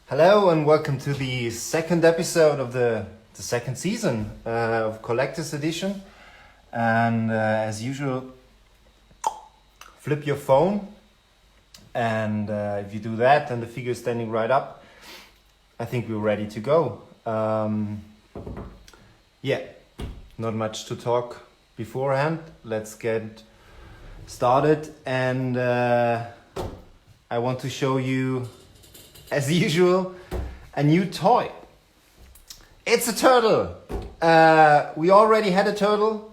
Hello and welcome to the second episode of the second season of Collector's Edition. And as usual, flip your phone, and if you do that and the figure is standing right up, I think we're ready to go. Yeah, not much to talk beforehand. Let's get started, and I want to show you, as usual, a new toy. It's a turtle. We already had a turtle.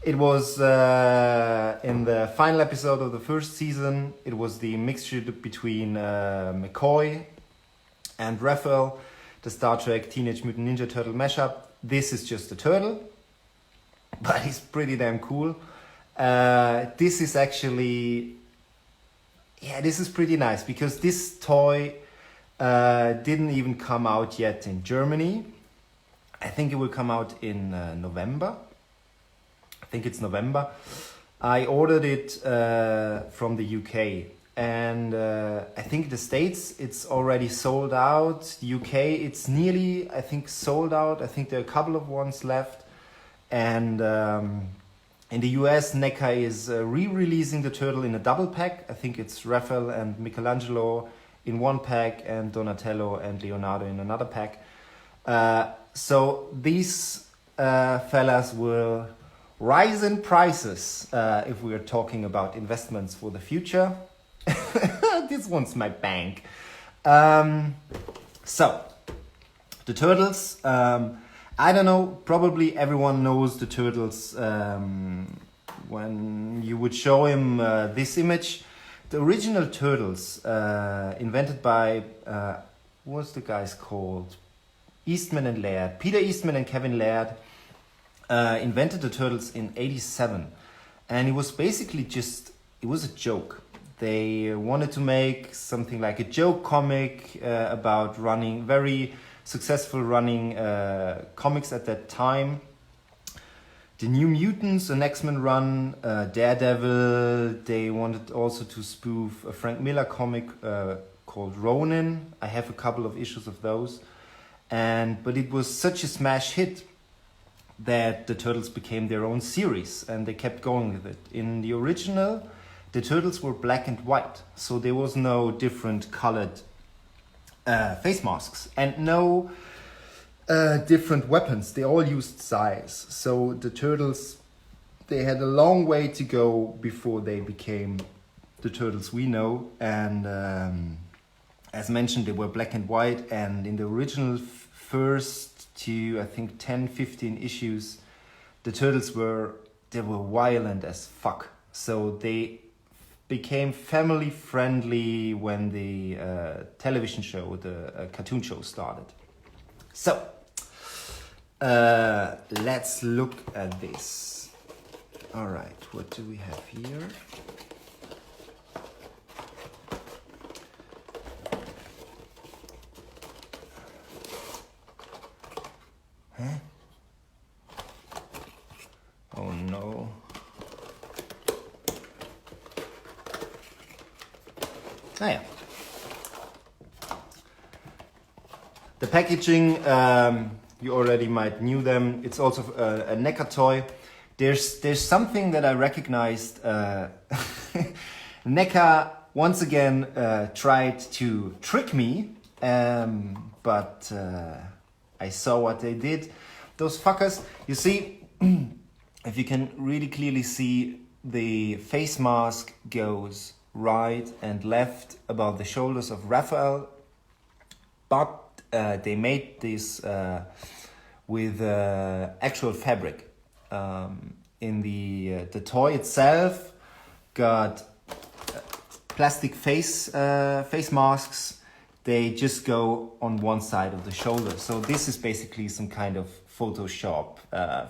It was in the final episode of the first season. It was the mixture between McCoy and Raphael, the Star Trek Teenage Mutant Ninja Turtle mashup. This is just a turtle, but he's pretty damn cool. This is actually, this is pretty nice because this toy didn't even come out yet in Germany. I think it will come out in November. I think it's November. I ordered it from the UK, and I think the States it's already sold out. The UK it's nearly, I think, sold out. I think there are a couple of ones left, and in the US, NECA is re-releasing the turtle in a double pack. I think it's Raphael and Michelangelo in one pack and Donatello and Leonardo in another pack. So these fellas will rise in prices if we are talking about investments for the future. This one's my bank. So, the turtles, I don't know, probably everyone knows the turtles. When you would show him this image, the original turtles invented by, what's the guys called? Eastman and Laird. Peter Eastman and Kevin Laird invented the turtles in '87. And it was basically just, it was a joke. They wanted to make something like a joke comic about running, very successful running comics at that time. The New Mutants, an X-Men run, Daredevil. They wanted also to spoof a Frank Miller comic called Ronin. I have a couple of issues of those. But it was such a smash hit that the Turtles became their own series, and they kept going with it. In the original, the Turtles were black and white, so there was no different colored face masks and no different weapons. They all used size. So the Turtles, they had a long way to go before they became the Turtles we know. And as mentioned, they were black and white. And in the original first to, I think, 10, 15 issues, the Turtles were violent as fuck. So they became family friendly when the television show, the cartoon show started. So, let's look at this. All right, what do we have here? Huh? Oh no. Ah, yeah. The packaging, you already might knew them. It's also a NECA toy. There's something that I recognized. NECA once again tried to trick me, but I saw what they did. Those fuckers, you see, if you can really clearly see, the face mask goes right and left above the shoulders of Raphael, but they made this with actual fabric. In the toy itself got plastic face masks. They just go on one side of the shoulder. So this is basically some kind of Photoshop,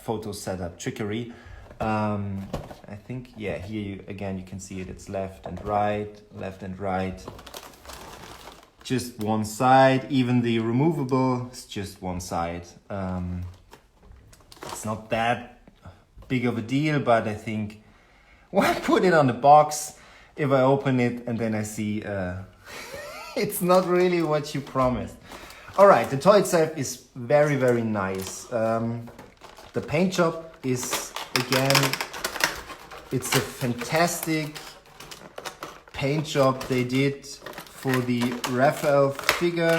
photo setup trickery. I think, yeah, here again you can see it. It's left and right. Just one side. Even the removable is just one side. It's not that big of a deal, but I think why put it on the box if I open it and then I see it's not really what you promised. All right, the toy itself is very, very nice. The paint job is, again, it's a fantastic paint job they did for the Raphael figure.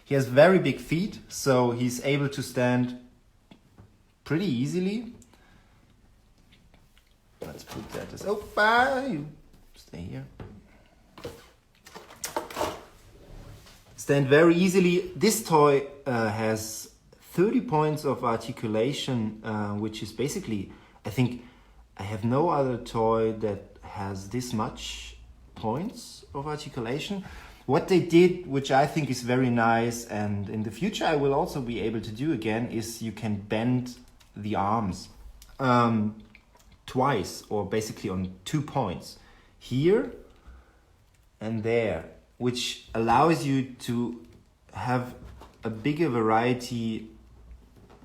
He has very big feet, so he's able to stand pretty easily. Let's put that as, oh, you stay here. Stand very easily. This toy has 30 points of articulation, which is basically, I think I have no other toy that has this much points of articulation. What they did, which I think is very nice, and in the future I will also be able to do again, is you can bend the arms twice, or basically on 2 points, here and there, which allows you to have a bigger variety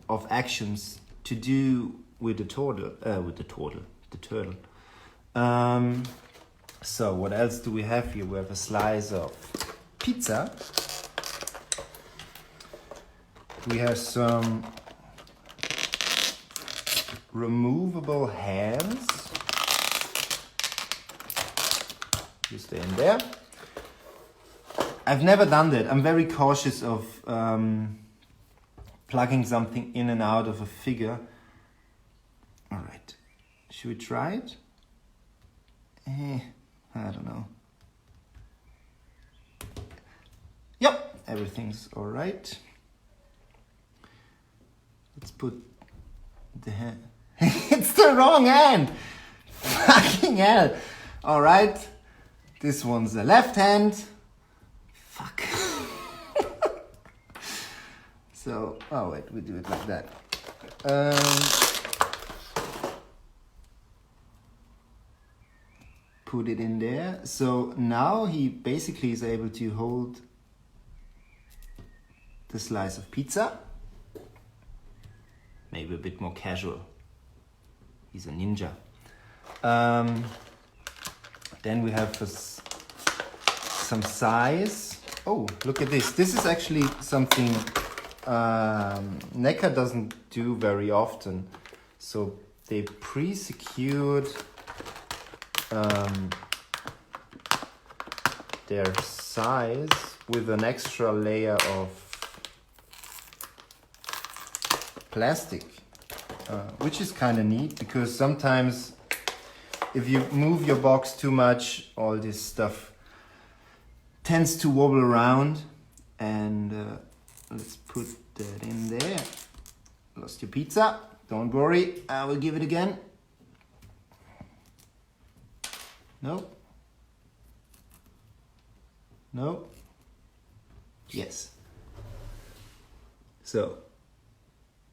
of actions to do with the turtle. So what else do we have here? We have a slice of pizza. We have some removable hands. You stay in there. I've never done that. I'm very cautious of plugging something in and out of a figure. All right, should we try it? I don't know. Yep, everything's all right. Let's put the hand. It's the wrong hand. Fucking hell. All right, this one's the left hand. Fuck. So, oh wait, we do it like that. Put it in there. So now he basically is able to hold the slice of pizza. Maybe a bit more casual. He's a ninja. Then we have some size. Oh, look at this. This is actually something NECA doesn't do very often. So they pre-secured their size with an extra layer of plastic, which is kind of neat, because sometimes if you move your box too much, all this stuff tends to wobble around. And let's put that in there. Lost your pizza. Don't worry, I will give it again. No. No. Yes. So,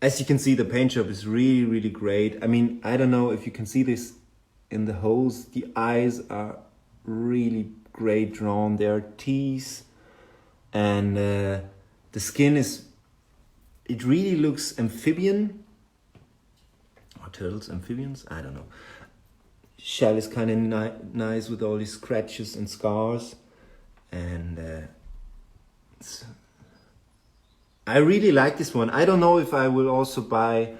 as you can see, the paint job is really, really great. I mean, I don't know if you can see this in the holes. The eyes are really great drawn. There are teeth, and the skin is, it really looks amphibian. Are turtles amphibians? I don't know. Shell is kind of nice with all these scratches and scars, and I really like this one. I don't know if I will also buy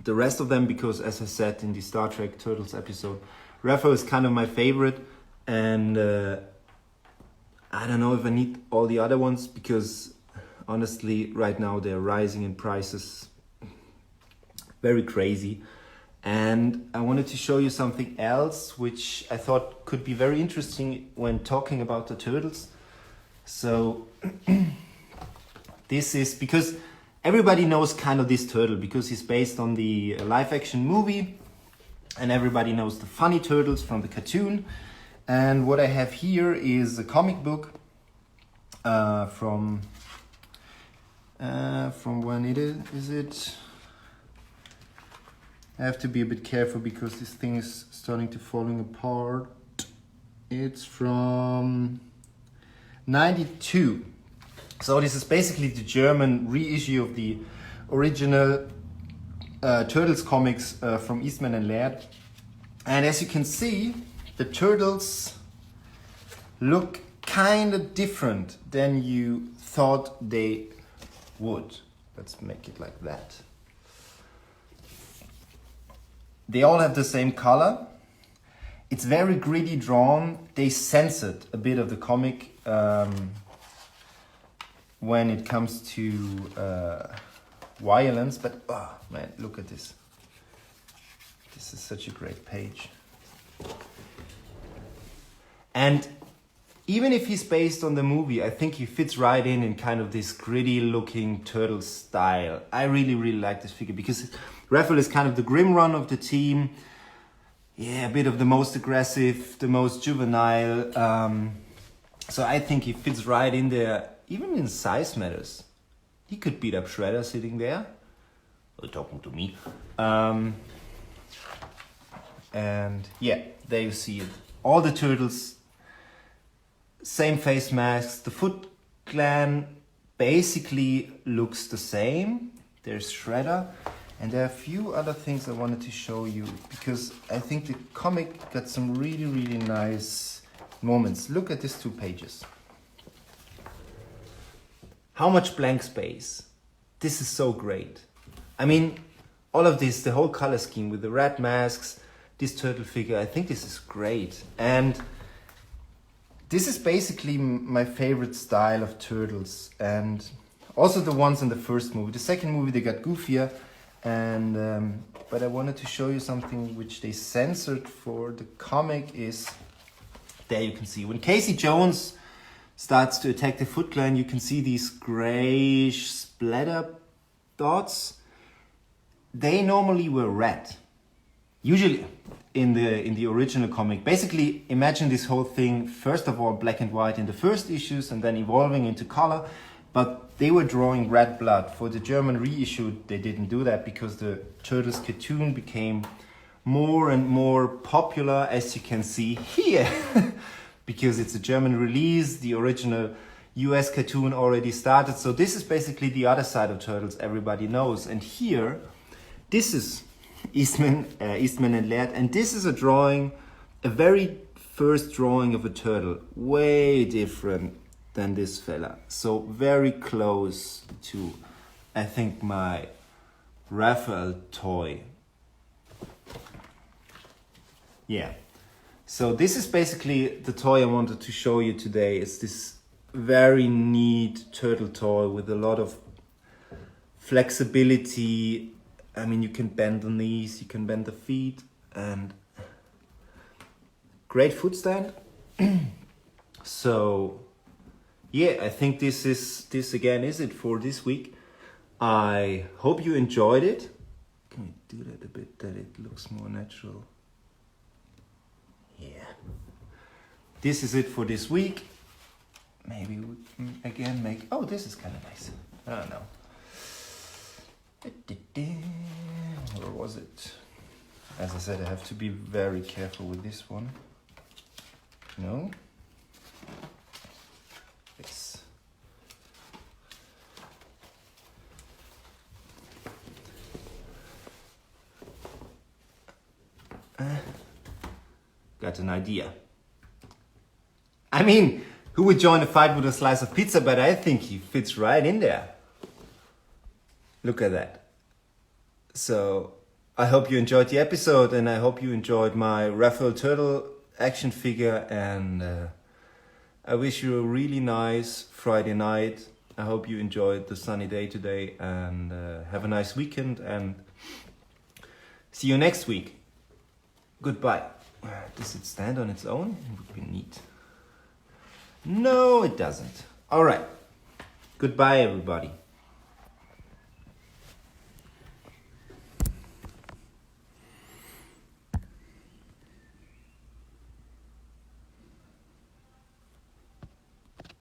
the rest of them, because as I said in the Star Trek Turtles episode, Raphael is kind of my favorite, and I don't know if I need all the other ones, because honestly right now they're rising in prices very crazy. And I wanted to show you something else which I thought could be very interesting when talking about the turtles. So this is because everybody knows kind of this turtle because he's based on the live action movie, and everybody knows the funny turtles from the cartoon. And what I have here is a comic book from when is it? I have to be a bit careful because this thing is starting to falling apart. It's from 92. So this is basically the German reissue of the original Turtles comics from Eastman and Laird. And as you can see, the turtles look kind of different than you thought they would. Let's make it like that. They all have the same color. It's very gritty drawn. They censored a bit of the comic when it comes to violence, but oh man, look at this. This is such a great page. And even if he's based on the movie, I think he fits right in kind of this gritty looking turtle style. I really, really like this figure because Raphael is kind of the grim run of the team. Yeah, a bit of the most aggressive, the most juvenile. So I think he fits right in there, even in size matters. He could beat up Shredder sitting there. Talking to me. And yeah, there you see it. All the turtles, same face masks. The Foot Clan basically looks the same. There's Shredder. And there are a few other things I wanted to show you because I think the comic got some really, really nice moments. Look at these 2 pages. How much blank space. This is so great. I mean, all of this, the whole color scheme with the red masks, this turtle figure, I think this is great. And this is basically my favorite style of turtles, and also the ones in the first movie. The second movie, they got goofier. And but I wanted to show you something which they censored for the comic. Is there you can see when Casey Jones starts to attack the Foot Clan, you can see these grayish splatter dots. They normally were red, usually in the original comic. Basically, imagine this whole thing first of all black and white in the first issues and then evolving into color. But they were drawing red blood. For the German reissue, they didn't do that because the Turtles cartoon became more and more popular, as you can see here. Because it's a German release, the original US cartoon already started. So this is basically the other side of Turtles everybody knows. And here, this is Eastman and Laird. And this is a drawing, a very first drawing of a turtle. Way different than this fella. So very close to, I think, my Raphael toy. Yeah. So this is basically the toy I wanted to show you today. It's this very neat turtle toy with a lot of flexibility. I mean, you can bend the knees, you can bend the feet, and great foot stand. So yeah, I think this again is it for this week. I hope you enjoyed it. Can we do that a bit that it looks more natural? Yeah. This is it for this week. Maybe we can again make... Oh, this is kind of nice. I don't know. Where was it? As I said, I have to be very careful with this one. No? Yes. Got an idea. I mean, who would join a fight with a slice of pizza? But I think he fits right in there. Look at that. So I hope you enjoyed the episode, and I hope you enjoyed my Raphael Turtle action figure, and I wish you a really nice Friday night. I hope you enjoyed the sunny day today, and have a nice weekend, and See you next week. Goodbye. Does it stand on its own? It would be neat. No, it doesn't. All right. Goodbye, everybody.